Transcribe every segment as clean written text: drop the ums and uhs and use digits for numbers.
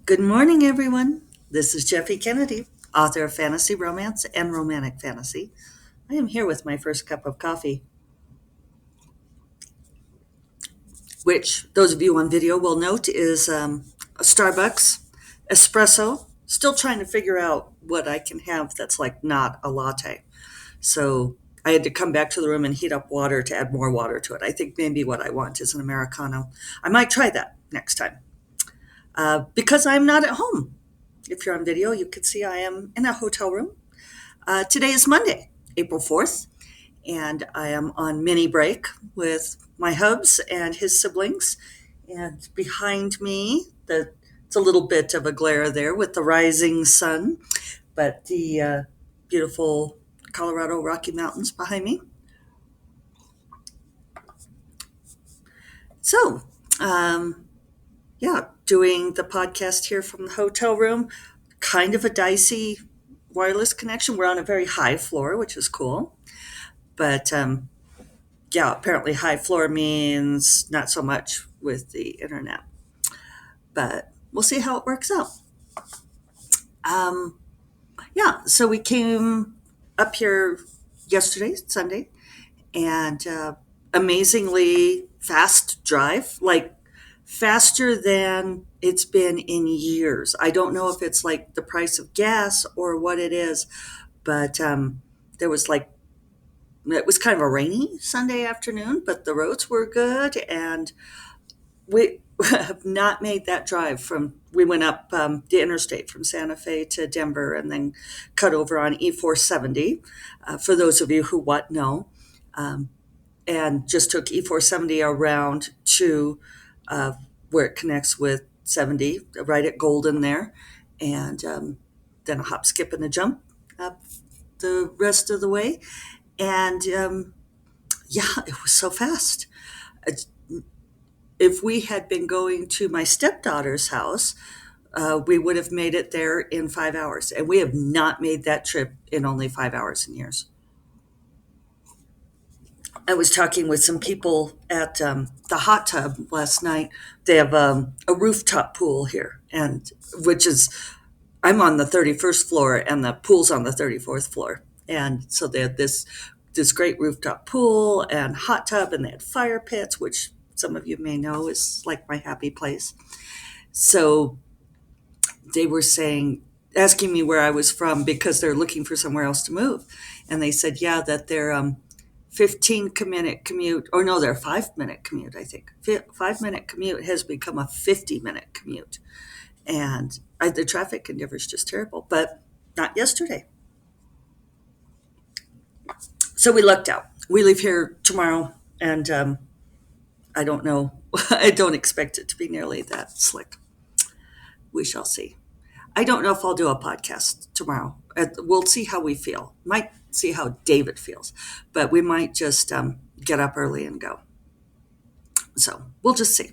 Good morning, everyone. This is Jeffy Kennedy, author of fantasy romance and romantic fantasy. I am here with my first cup of coffee, which those of you on video will note is a Starbucks espresso. Still trying to figure out what I can have that's like not a latte. So I had to come back to the room and heat up water to add more water to it. I think maybe what I want is an Americano. I might try that next time because I'm not at home. If you're on video, you can see I am in a hotel room. Today is Monday, April 4th, and I am on mini break with my hubs and his siblings. And behind me, it's a little bit of a glare there with the rising sun, but the beautiful Colorado Rocky Mountains behind me. So, yeah, doing the podcast here from the hotel room, kind of a dicey wireless connection. We're on a very high floor, which is cool. But yeah, apparently high floor means not so much with the internet. But we'll see how it works out. Um, yeah, so we came up here yesterday, Sunday, and amazingly fast drive, like faster than it's been in years. I don't know if it's like the price of gas or what it is, but there was like it was kind of a rainy Sunday afternoon, but the roads were good, and we have not made that drive from. We went up the interstate from Santa Fe to Denver, and then cut over on E470. For those of you who what know, um, and just took E470 around to where it connects with 70, right at Golden there, and then a hop, skip, and a jump up the rest of the way. And yeah, it was so fast. If we had been going to my stepdaughter's house, we would have made it there in 5 hours. And we have not made that trip in only 5 hours in years. I was talking with some people at the hot tub last night. They have a rooftop pool here, and which is I'm on the 31st floor, and the pool's on the 34th floor. And so they had this great rooftop pool and hot tub, and they had fire pits, which some of you may know is like my happy place. So they were asking me where I was from because they're looking for somewhere else to move. And they said, yeah, that their 15-minute commute, or no, their 5-minute commute, I think. 5-minute commute has become a 50-minute commute. And the traffic in Denver is just terrible, but not yesterday. So we lucked out. We leave here tomorrow, and I don't know. I don't expect it to be nearly that slick. We shall see. I don't know if I'll do a podcast tomorrow. We'll see how we feel. Might see how David feels, but we might just get up early and go. So we'll just see.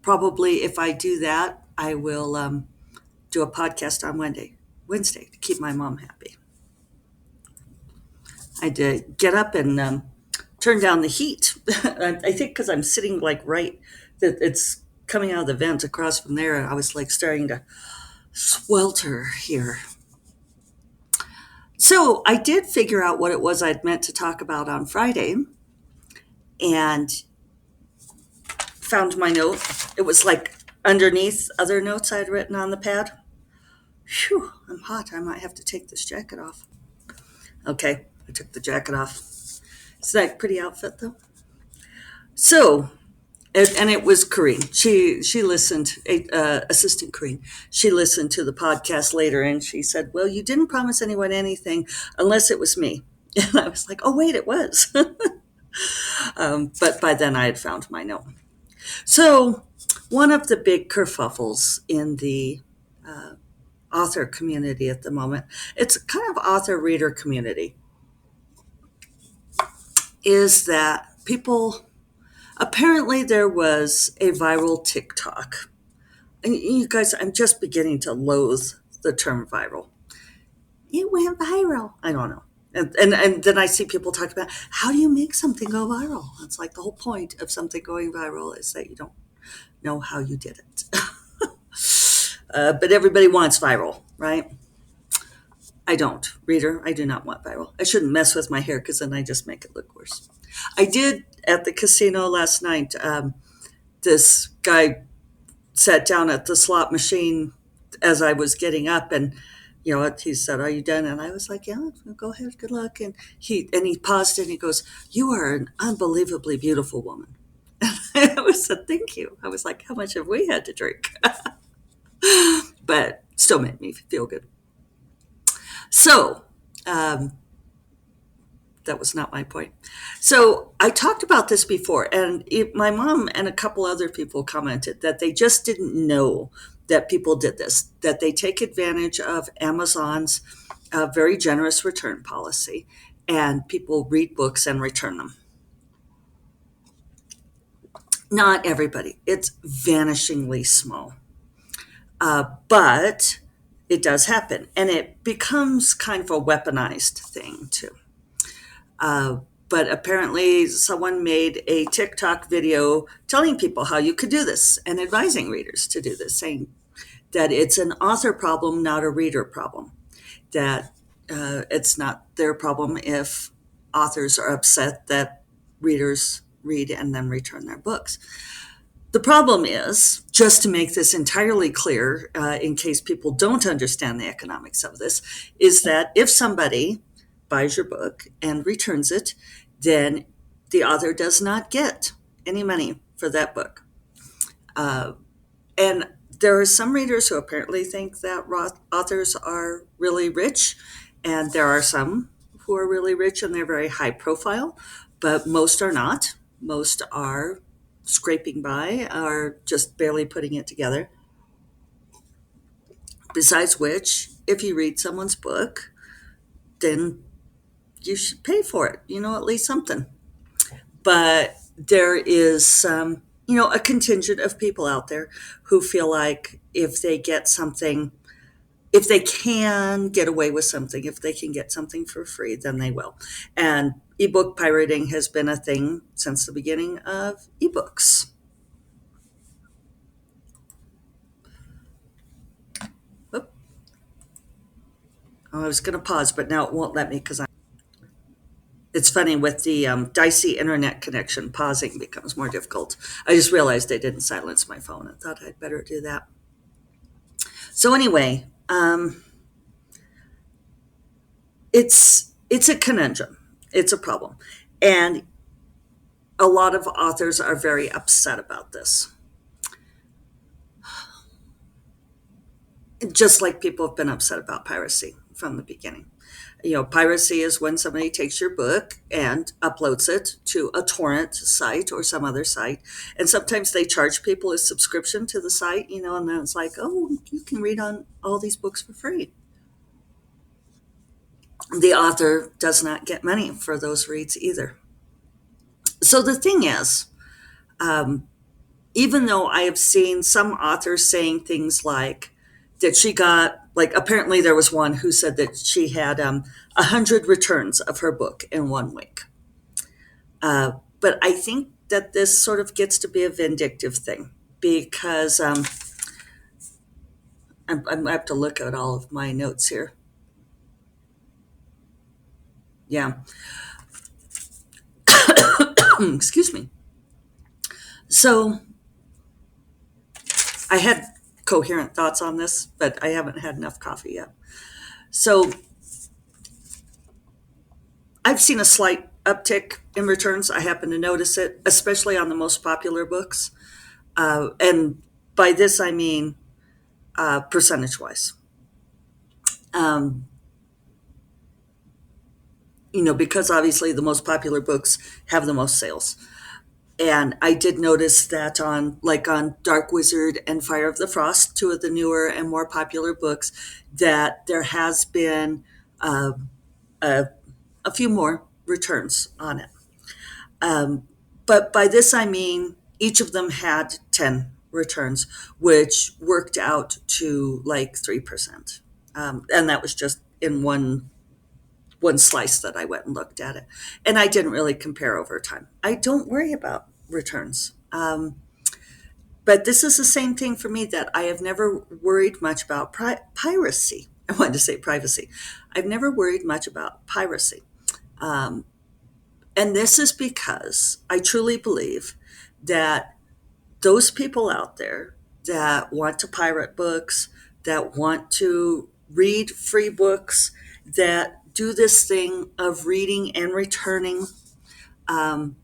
Probably if I do that, I will do a podcast on Wednesday to keep my mom happy. I did get up and turn down the heat. I think because I'm sitting like right, that it's coming out of the vent across from there, and I was like starting to swelter here. So I did figure out what it was I'd meant to talk about on Friday, and found my note. It was like underneath other notes I'd written on the pad. Phew, I'm hot. I might have to take this jacket off. Okay, I took the jacket off. Is that a pretty outfit though? So, and it was Corrine. She listened, Assistant Corrine. She listened to the podcast later, and she said, "Well, you didn't promise anyone anything unless it was me." And I was like, "Oh wait, it was." But by then I had found my note. So, one of the big kerfuffles in the author community at the moment, it's kind of author reader community, is that people apparently there was a viral TikTok. And you guys, I'm just beginning to loathe the term viral. It went viral. I don't know. And then I see people talk about how do you make something go viral? It's like the whole point of something going viral is that you don't know how you did it. But everybody wants viral, right? I don't. Reader, I do not want viral. I shouldn't mess with my hair because then I just make it look worse. I did at the casino last night. This guy sat down at the slot machine as I was getting up, and he said, "Are you done?" And I was like, "Yeah, go ahead, good luck." And he paused and he goes, "You are an unbelievably beautiful woman." And I was said, "Thank you." I was like, "How much have we had to drink?" But still made me feel good. So um, that was not my point. So I talked about this before, and my mom and a couple other people commented that they just didn't know that people did this, that they take advantage of Amazon's very generous return policy, and people read books and return them. Not everybody, it's vanishingly small. But it does happen, and it becomes kind of a weaponized thing too. Uh, but apparently, someone made a TikTok video telling people how you could do this and advising readers to do this, saying that it's an author problem, not a reader problem. That it's not their problem if authors are upset that readers read and then return their books. The problem is, just to make this entirely clear, in case people don't understand the economics of this, is that if somebody buys your book and returns it, then the author does not get any money for that book. Uh, and there are some readers who apparently think that authors are really rich, and there are some who are really rich and they're very high profile, but most are not. Most are scraping by, are just barely putting it together. Besides which, if you read someone's book, then you should pay for it, at least something. But there is a contingent of people out there who feel like if they get something, if they can get away with something, if they can get something for free, then they will. And ebook pirating has been a thing since the beginning of ebooks. Oop. Oh, I was going to pause, but now it won't let me because it's funny with the dicey internet connection, pausing becomes more difficult. I just realized I didn't silence my phone. I thought I'd better do that. So anyway, it's a conundrum. It's a problem, and a lot of authors are very upset about this. Just like people have been upset about piracy from the beginning. Piracy is when somebody takes your book and uploads it to a torrent site or some other site. And sometimes they charge people a subscription to the site, and then it's like, oh, you can read on all these books for free. The author does not get money for those reads either. So the thing is, um, even though I have seen some authors saying things like that she got, like apparently there was one who said that she had 100 returns of her book in 1 week. But I think that this sort of gets to be a vindictive thing because I have to look at all of my notes here. Yeah. Excuse me. So I had coherent thoughts on this, but I haven't had enough coffee yet. So I've seen a slight uptick in returns. I happen to notice it, especially on the most popular books. And by this, I mean percentage wise. Um, because obviously the most popular books have the most sales. And I did notice that on Dark Wizard and Fire of the Frost, two of the newer and more popular books, that there has been uh, a, a few more returns on it. Um, but by this, I mean each of them had 10 returns, which worked out to like 3%. And that was just in one slice that I went and looked at it. And I didn't really compare over time. I don't worry about returns. But this is the same thing for me, that I have never worried much about piracy. I wanted to say privacy. I've never worried much about piracy. Um, and this is because I truly believe that those people out there that want to pirate books, that want to read free books, that do this thing of reading and returning, um,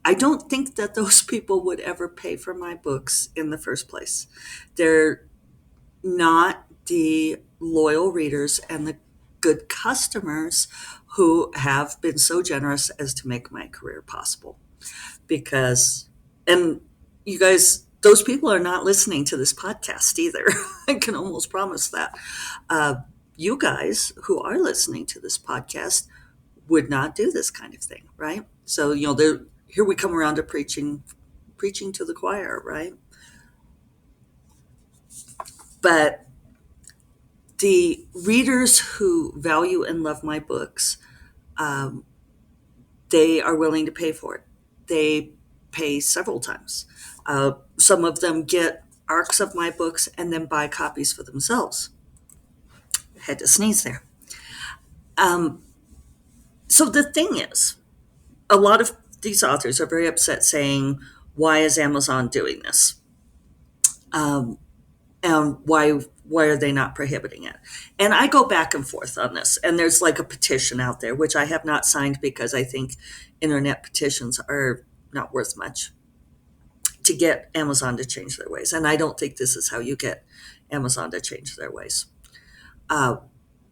I don't think that those people would ever pay for my books in the first place. They're not the loyal readers and the good customers who have been so generous as to make my career possible. Because, and you guys, those people are not listening to this podcast either. I can almost promise that. Uh, you guys who are listening to this podcast would not do this kind of thing, right? So, here we come around to preaching to the choir, right? But the readers who value and love my books, um, they are willing to pay for it. They pay several times. Some of them get arcs of my books and then buy copies for themselves. Had to sneeze there. Um, so the thing is, a lot of these authors are very upset, saying, "Why is Amazon doing this? Um, and why are they not prohibiting it?" And I go back and forth on this. And there's like a petition out there, which I have not signed because I think internet petitions are not worth much, to get Amazon to change their ways. And I don't think this is how you get Amazon to change their ways. Uh,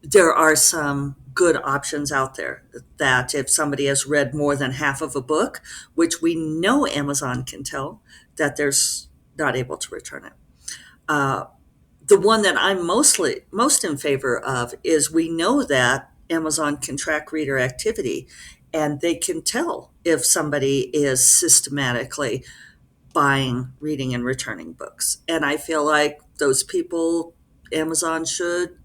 there are some good options out there, that if somebody has read more than half of a book, which we know Amazon can tell, that there's not able to return it. Uh, the one that I'm most in favor of is, we know that Amazon can track reader activity, and they can tell if somebody is systematically buying, reading, and returning books. And I feel like those people, Amazon should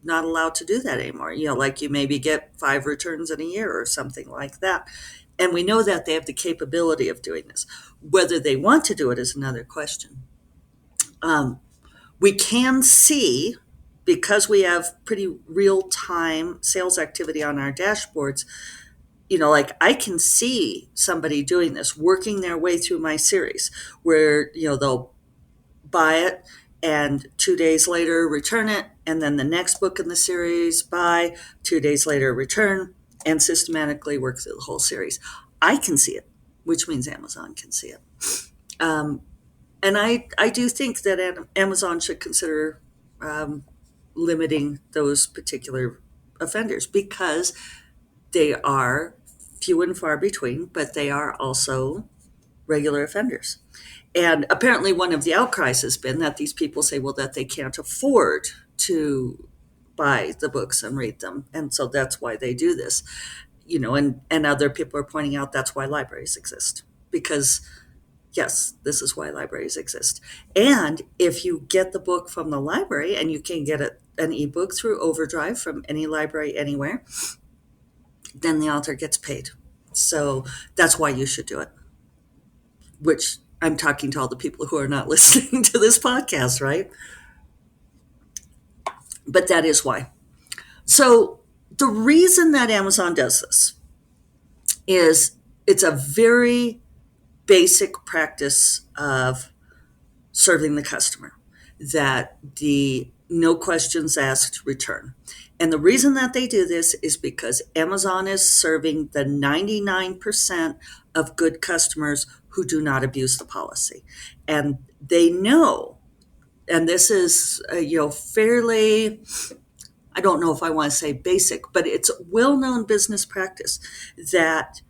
not allow to do that anymore. Like, you maybe get 5 returns in a year or something like that. And we know that they have the capability of doing this. Whether they want to do it is another question. We can see, because we have pretty real-time sales activity on our dashboards, like, I can see somebody doing this, working their way through my series, where, they'll buy it and 2 days later return it, and then the next book in the series buy, 2 days later return, and systematically work through the whole series. I can see it, which means Amazon can see it. And I do think that Amazon should consider limiting those particular offenders, because they are few and far between, but they are also regular offenders. And apparently one of the outcries has been that these people say, well, that they can't afford to buy the books and read them. And so that's why they do this. And other people are pointing out that's why libraries exist. Because, yes, this is why libraries exist. And if you get the book from the library, and you can get an ebook through Overdrive from any library anywhere, then the author gets paid. So that's why you should do it. Which, I'm talking to all the people who are not listening to this podcast, right? But that is why. So the reason that Amazon does this is, it's a very basic practice of serving the customer, that the no questions asked return. And the reason that they do this is because Amazon is serving the 99% of good customers who do not abuse the policy. And they know, and this is, fairly, I don't know if I want to say basic, but it's well-known business practice, that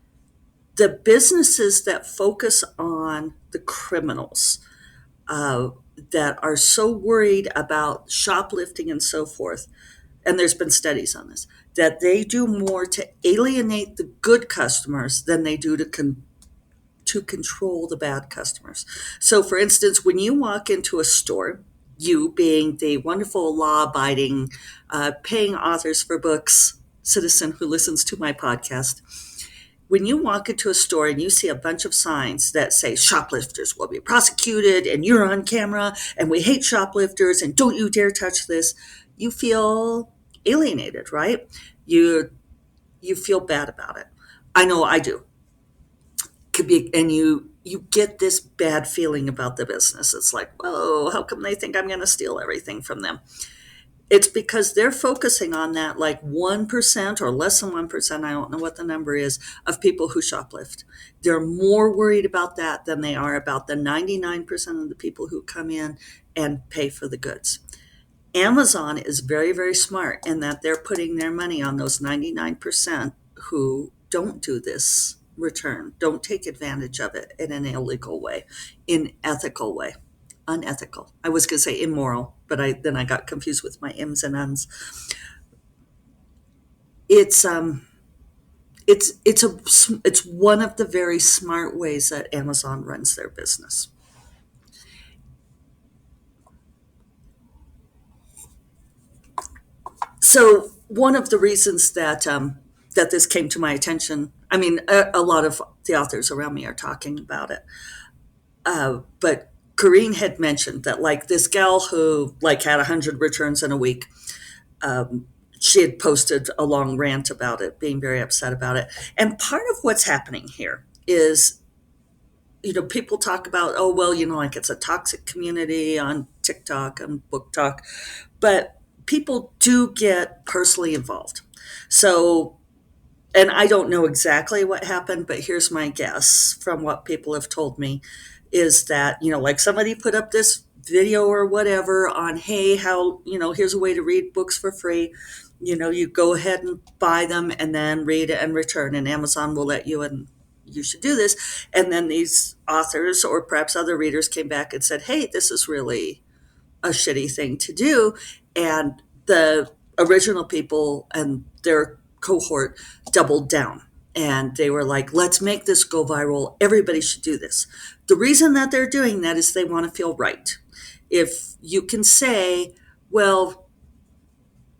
the businesses that focus on the criminals, that are so worried about shoplifting and so forth, and there's been studies on this, that they do more to alienate the good customers than they do to control the bad customers. So, for instance, when you walk into a store, you being the wonderful, law-abiding, paying authors for books citizen who listens to my podcast, when you walk into a store and you see a bunch of signs that say shoplifters will be prosecuted and you're on camera and we hate shoplifters and don't you dare touch this, you feel alienated, right? You you feel bad about it. I know I do. Could be, and you get this bad feeling about the business. It's like, whoa, how come they think I'm going to steal everything from them? It's because they're focusing on that like 1% or less than 1%, I don't know what the number is, of people who shoplift. They're more worried about that than they are about the 99% of the people who come in and pay for the goods. Amazon is very, very smart in that they're putting their money on those 99% who don't do this return, don't take advantage of it in an illegal way, in ethical way, unethical. I was going to say immoral, but I got confused with my M's and N's. It's it's one of the very smart ways that Amazon runs their business. So one of the reasons that this came to my attention, I mean, a lot of the authors around me are talking about it, but Corrine had mentioned that like this gal who like had 100 returns in a week, um, she had posted a long rant about it, being very upset about it. And part of what's happening here is, people talk about, oh, well, like it's a toxic community on TikTok and Book Talk, but people do get personally involved. So, and I don't know exactly what happened, but here's my guess from what people have told me is that, like somebody put up this video or whatever on, hey, how, here's a way to read books for free. You go ahead and buy them and then read and return, and Amazon will let you, and you should do this. And then these authors or perhaps other readers came back and said, hey, this is really a shitty thing to do. And the original people and their cohort doubled down. And they were like, let's make this go viral. Everybody should do this. The reason that they're doing that is they want to feel right. If you can say, well,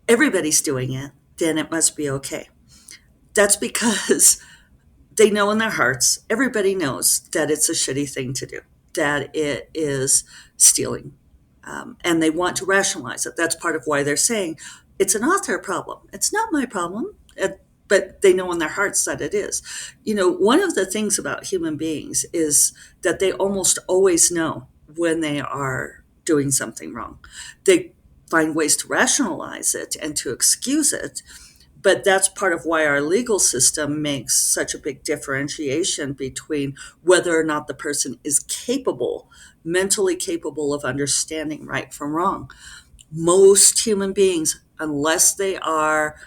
everybody's doing it, then it must be okay. That's because they know in their hearts, everybody knows that it's a shitty thing to do, that it is stealing. And they want to rationalize it. That's part of why they're saying it's an author problem. It's not my problem. But they know in their hearts that it is. One of the things about human beings is that they almost always know when they are doing something wrong. They find ways to rationalize it and to excuse it, but that's part of why our legal system makes such a big differentiation between whether or not the person is capable, mentally capable of understanding right from wrong. Most human beings, unless they are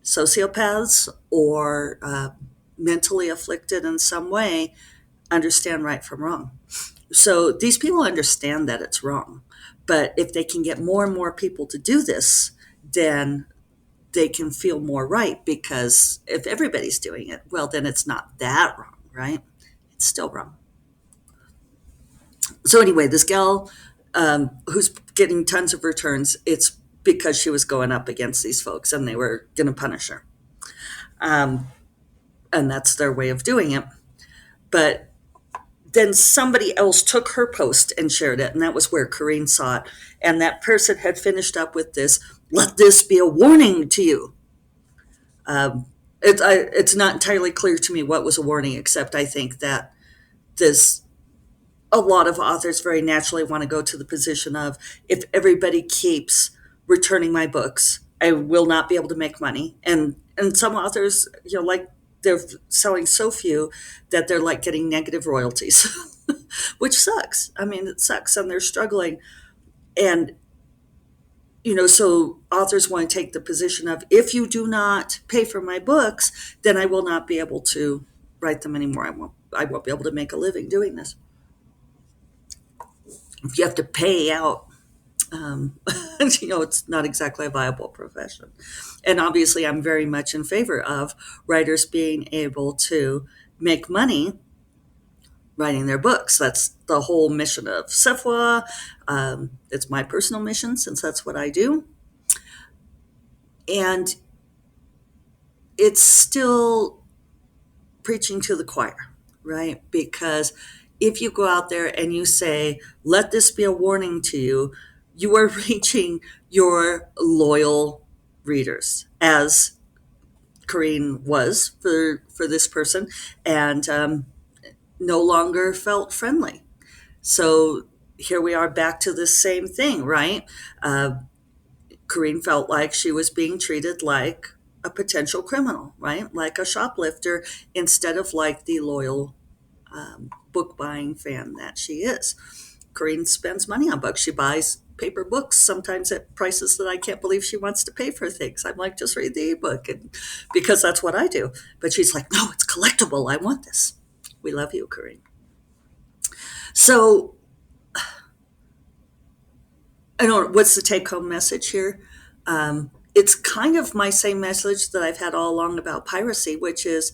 sociopaths or mentally afflicted in some way, understand right from wrong. So these people understand that it's wrong. But if they can get more and more people to do this, then they can feel more right, because if everybody's doing it, well, then it's not that wrong, right? It's still wrong. So anyway, this gal who's getting tons of returns, it's because she was going up against these folks and they were going to punish her. Um, and that's their way of doing it. But then somebody else took her post and shared it, and that was where Corrine saw it. And that person had finished up with this, let this be a warning to you. It's not entirely clear to me what was a warning, except I think that this a lot of authors very naturally want to go to the position of, if everybody keeps returning my books, I will not be able to make money. And some authors, like they're selling so few that they're like getting negative royalties, which sucks. I mean, it sucks, and they're struggling. And so authors want to take the position of, if you do not pay for my books, then I will not be able to write them anymore. I won't be able to make a living doing this. If you have to pay out, um, it's not exactly a viable profession. And obviously, I'm very much in favor of writers being able to make money writing their books. That's the whole mission of Sephora. It's my personal mission, since that's what I do. And it's still preaching to the choir, right? Because if you go out there and you say, let this be a warning to you, you are reaching your loyal readers, as Corrine was for this person, and no longer felt friendly. So here we are back to the same thing, right? Corrine felt like she was being treated like a potential criminal, right? Like a shoplifter instead of like the loyal book buying fan that she is. Corrine spends money on books. She buys paper books, sometimes at prices that I can't believe she wants to pay for things. I'm like, just read the ebook, and because that's what I do. But she's like, no, it's collectible. I want this. We love you, Corrine. So I don't know, what's the take home message here? It's kind of my same message that I've had all along about piracy, which is,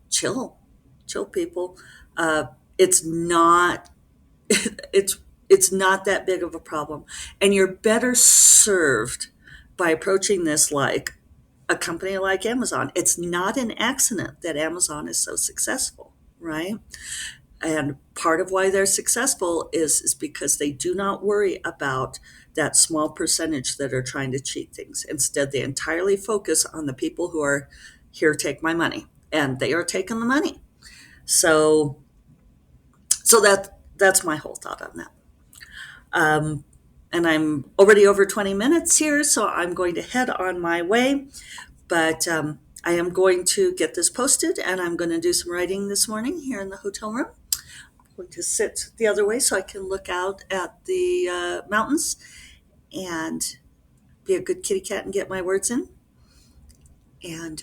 chill, chill, people. It's not, it's it's not that big of a problem, and you're better served by approaching this like a company like Amazon. It's not an accident that Amazon is so successful, right? And part of why they're successful is because they do not worry about that small percentage that are trying to cheat things. Instead, they entirely focus on the people who are here, take my money, and they are taking the money. So, so that's my whole thought on that. Um, and I'm already over 20 minutes here, so I'm going to head on my way. But I am going to get this posted, and I'm going to do some writing this morning here in the hotel room. Going to sit the other way so I can look out at the mountains and be a good kitty cat and get my words in. And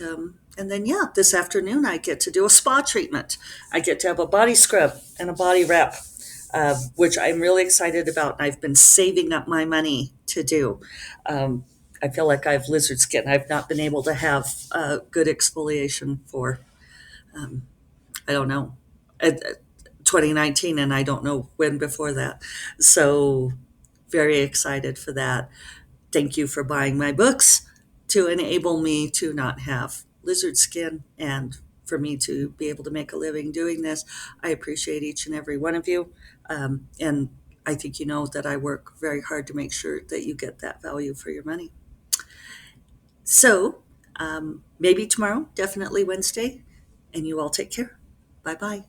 then yeah, this afternoon I get to do a spa treatment. I get to have a body scrub and a body wrap, which I'm really excited about. And I've been saving up my money to do. I feel like I have lizard skin. I've not been able to have good exfoliation for I don't know. 2019, and I don't know when before that. So, very excited for that. Thank you for buying my books to enable me to not have lizard skin and for me to be able to make a living doing this. I appreciate each and every one of you. And I think you know that I work very hard to make sure that you get that value for your money. So, maybe tomorrow, definitely Wednesday, and you all take care. Bye bye.